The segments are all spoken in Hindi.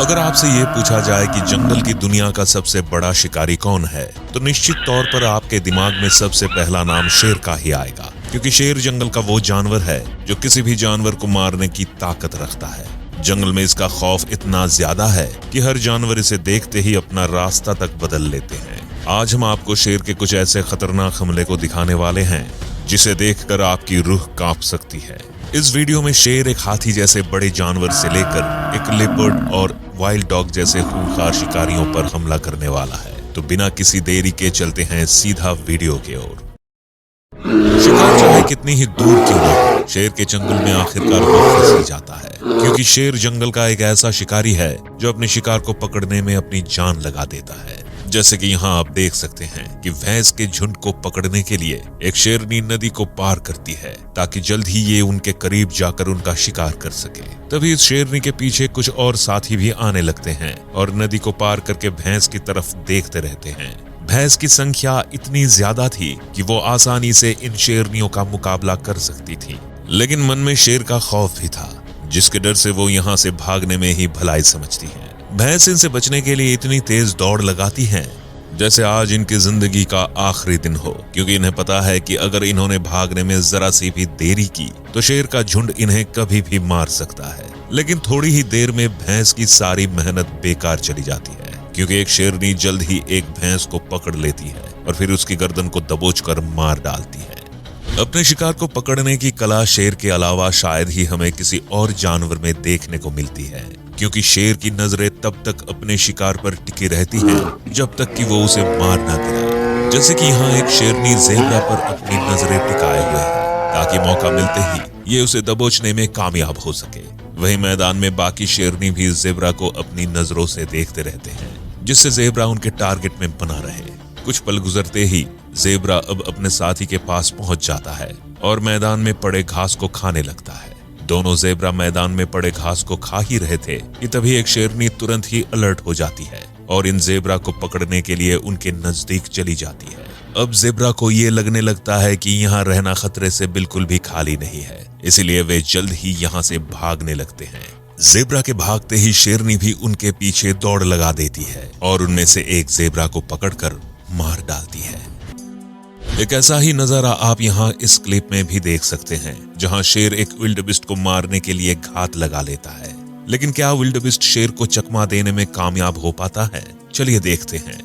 अगर आपसे ये पूछा जाए कि जंगल की दुनिया का सबसे बड़ा शिकारी कौन है, तो निश्चित तौर पर आपके दिमाग में सबसे पहला नाम शेर का ही आएगा, क्योंकि शेर जंगल का वो जानवर है जो किसी भी जानवर को मारने की ताकत रखता है। जंगल में इसका खौफ इतना ज्यादा है कि हर जानवर इसे देखते ही अपना रास्ता तक बदल लेते हैं। आज हम आपको शेर के कुछ ऐसे खतरनाक हमले को दिखाने वाले हैं जिसे देखकर आपकी रूह कांप सकती है। इस वीडियो में शेर एक हाथी जैसे बड़े जानवर से लेकर एक लेपर्ड और वाइल्ड डॉग जैसे खूंखार शिकारियों पर हमला करने वाला है। तो बिना किसी देरी के चलते हैं सीधा वीडियो की ओर। शिकार चाहे कितनी ही दूर क्यों ना हो, शेर के चंगुल में आखिरकार वो फंस ही जाता है, क्योंकि शेर जंगल का एक ऐसा शिकारी है जो अपने शिकार को पकड़ने में अपनी जान लगा देता है। जैसे कि यहाँ आप देख सकते हैं कि भैंस के झुंड को पकड़ने के लिए एक शेरनी नदी को पार करती है ताकि जल्द ही ये उनके करीब जाकर उनका शिकार कर सके। तभी इस शेरनी के पीछे कुछ और साथी भी आने लगते हैं और नदी को पार करके भैंस की तरफ देखते रहते हैं। भैंस की संख्या इतनी ज्यादा थी कि वो आसानी से इन शेरनियों का मुकाबला कर सकती थी, लेकिन मन में शेर का खौफ भी था, जिसके डर से वो यहाँ से भागने में ही भलाई समझती है। भैंस इनसे बचने के लिए इतनी तेज दौड़ लगाती हैं जैसे आज इनकी जिंदगी का आखिरी दिन हो, क्योंकि इन्हें पता है कि अगर इन्होंने भागने में जरा सी भी देरी की तो शेर का झुंड इन्हें कभी भी मार सकता है। लेकिन थोड़ी ही देर में भैंस की सारी मेहनत बेकार चली जाती है, क्योंकि एक शेरनी जल्द ही एक भैंस को पकड़ लेती है और फिर उसकी गर्दन को दबोचकर मार डालती है। अपने शिकार को पकड़ने की कला शेर के अलावा शायद ही हमें किसी और जानवर में देखने को मिलती है, क्योंकि शेर की नजरें तब तक अपने शिकार पर टिकी रहती हैं जब तक कि वो उसे मार ना गिराए। जैसे कि यहाँ एक शेरनी ज़ेब्रा पर अपनी नजरें टिकाए हुए है ताकि मौका मिलते ही ये उसे दबोचने में कामयाब हो सके। वही मैदान में बाकी शेरनी भी ज़ेब्रा को अपनी नजरों से देखते रहते हैं, जिससे ज़ेब्रा उनके टारगेट में बना रहे। कुछ पल गुजरते ही ज़ेब्रा अब अपने साथी के पास पहुंच जाता है और मैदान में पड़े घास को खाने लगता है। दोनों ज़ेब्रा मैदान में पड़े घास को खा ही रहे थे कि तभी एक शेरनी तुरंत ही अलर्ट हो जाती है और इन ज़ेब्रा को पकड़ने के लिए उनके नजदीक चली जाती है। अब ज़ेब्रा को ये लगने लगता है कि यहाँ रहना खतरे से बिल्कुल भी खाली नहीं है, इसीलिए वे जल्द ही यहाँ से भागने लगते हैं। ज़ेब्रा के भागते ही शेरनी भी उनके पीछे दौड़ लगा देती है और उनमें से एक ज़ेब्रा को पकड़कर मार डालती है। एक ऐसा ही नजारा आप यहाँ इस क्लिप में भी देख सकते हैं, जहाँ शेर एक विल्डबिस्ट को मारने के लिए घात लगा लेता है। लेकिन क्या विल्डबिस्ट शेर को चकमा देने में कामयाब हो पाता है? चलिए देखते हैं।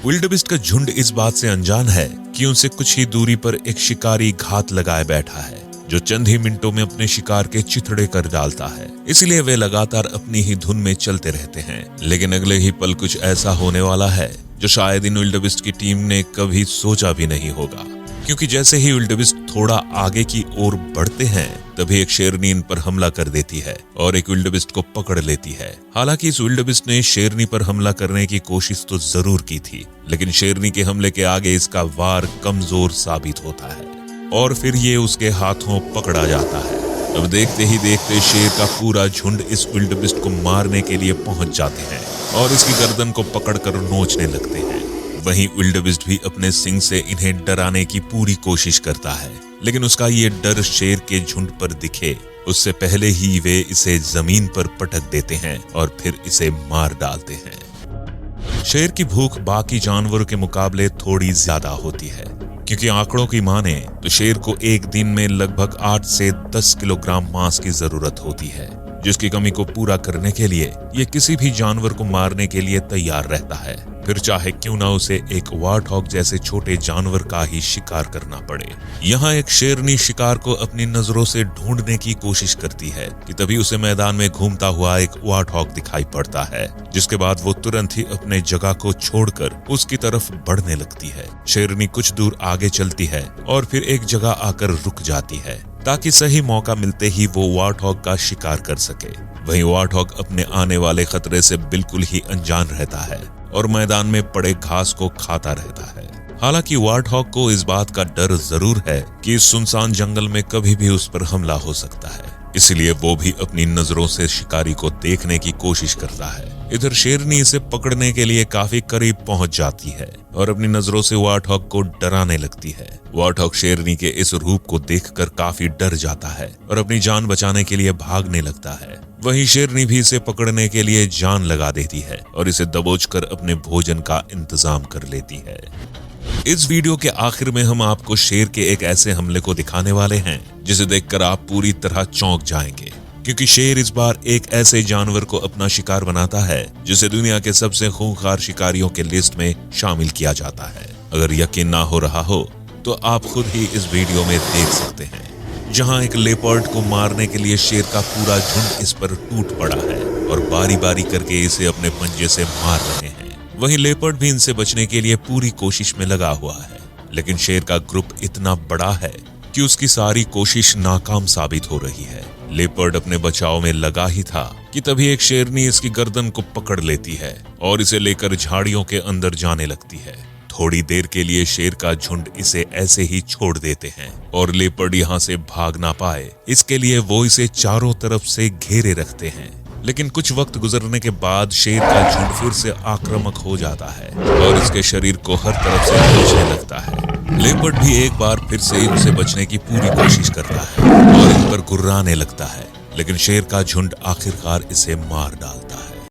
विल्डबिस्ट का झुंड इस बात से अनजान है कि उनसे कुछ ही दूरी पर एक शिकारी घात लगाए बैठा है, जो चंद ही मिनटों में अपने शिकार के चिथड़े कर डालता है। इसलिए वे लगातार अपनी ही धुन में चलते रहते हैं। लेकिन अगले ही पल कुछ ऐसा होने वाला है जो शायद इन विल्डबिस्ट की टीम ने कभी सोचा भी नहीं होगा, क्योंकि जैसे ही विल्डबिस्ट थोड़ा आगे की ओर बढ़ते हैं तभी एक शेरनी इन पर हमला कर देती है और एक विल्डबिस्ट को पकड़ लेती है। हालांकि इस विल्डबिस्ट ने शेरनी पर हमला करने की कोशिश तो जरूर की थी, लेकिन शेरनी के हमले के आगे इसका वार कमजोर साबित होता है और फिर ये उसके हाथों पकड़ा जाता है। अब देखते ही देखते शेर का पूरा झुंड इस विल्डबिस्ट को मारने के लिए पहुंच जाते हैं और इसकी गर्दन को पकड़कर नोचने लगते हैं। वहीं विल्डबिस्ट भी अपने सिंग से इन्हें डराने की पूरी कोशिश करता है, लेकिन उसका ये डर शेर के झुंड पर दिखे उससे पहले ही वे इसे जमीन पर पटक देते हैं और फिर इसे मार डालते हैं। शेर की भूख बाकी जानवरों के मुकाबले थोड़ी ज्यादा होती है, क्योंकि आंकड़ों की माने तो शेर को एक दिन में लगभग 8 से 10 किलोग्राम मांस की जरूरत होती है, जिसकी कमी को पूरा करने के लिए ये किसी भी जानवर को मारने के लिए तैयार रहता है, फिर चाहे क्यों ना उसे एक वार्थॉग जैसे छोटे जानवर का ही शिकार करना पड़े। यहाँ एक शेरनी शिकार को अपनी नजरों से ढूंढने की कोशिश करती है कि तभी उसे मैदान में घूमता हुआ एक वार्थॉग दिखाई पड़ता है, जिसके बाद वो तुरंत ही अपने जगह को छोड़कर उसकी तरफ बढ़ने लगती है। शेरनी कुछ दूर आगे चलती है और फिर एक जगह आकर रुक जाती है ताकि सही मौका मिलते ही वो वार्थॉग का शिकार कर सके। वहीं वार्थॉग अपने आने वाले खतरे से बिल्कुल ही अनजान रहता है और मैदान में पड़े घास को खाता रहता है। हालांकि वार्थॉग को इस बात का डर जरूर है कि इस सुनसान जंगल में कभी भी उस पर हमला हो सकता है, इसलिए वो भी अपनी नजरों से शिकारी को देखने की कोशिश करता है। इधर शेरनी इसे पकड़ने के लिए काफी करीब पहुंच जाती है और अपनी नजरों से वार्डहॉग को डराने लगती है। वार्डहॉग शेरनी के इस रूप को देखकर काफी डर जाता है और अपनी जान बचाने के लिए भागने लगता है। वहीं शेरनी भी इसे पकड़ने के लिए जान लगा देती है और इसे दबोचकर अपने भोजन का इंतजाम कर लेती है। इस वीडियो के आखिर में हम आपको शेर के एक ऐसे हमले को दिखाने वाले हैं जिसे देखकर आप पूरी तरह चौंक जाएंगे, क्योंकि शेर इस बार एक ऐसे जानवर को अपना शिकार बनाता है जिसे दुनिया के सबसे खूंखार शिकारियों के लिस्ट में शामिल किया जाता है। अगर यकीन ना हो रहा हो तो आप खुद ही इस वीडियो में देख सकते हैं, जहां एक लेपर्ड को मारने के लिए शेर का पूरा झुंड इस पर टूट पड़ा है और बारी बारी करके इसे अपने पंजे से मार रहे हैं। वहीं लेपर्ड भी इनसे बचने के लिए पूरी कोशिश में लगा हुआ है, लेकिन शेर का ग्रुप इतना बड़ा है कि उसकी सारी कोशिश नाकाम साबित हो रही है। लेपर्ड अपने बचाव में लगा ही था कि तभी एक शेरनी इसकी गर्दन को पकड़ लेती है और इसे लेकर झाड़ियों के अंदर जाने लगती है। थोड़ी देर के लिए शेर का झुंड इसे ऐसे ही छोड़ देते हैं और लेपर्ड यहाँ से भाग ना पाए इसके लिए वो इसे चारों तरफ से घेरे रखते हैं। लेकिन कुछ वक्त गुजरने के बाद शेर का झुंड फिर से आक्रामक हो जाता है और इसके शरीर को हर तरफ से खींचने लगता है। लेपर्ड भी एक बार फिर से इनसे बचने की पूरी कोशिश करता है और इन पर गुर्राने लगता है, लेकिन शेर का झुंड आखिरकार इसे मार डालता है।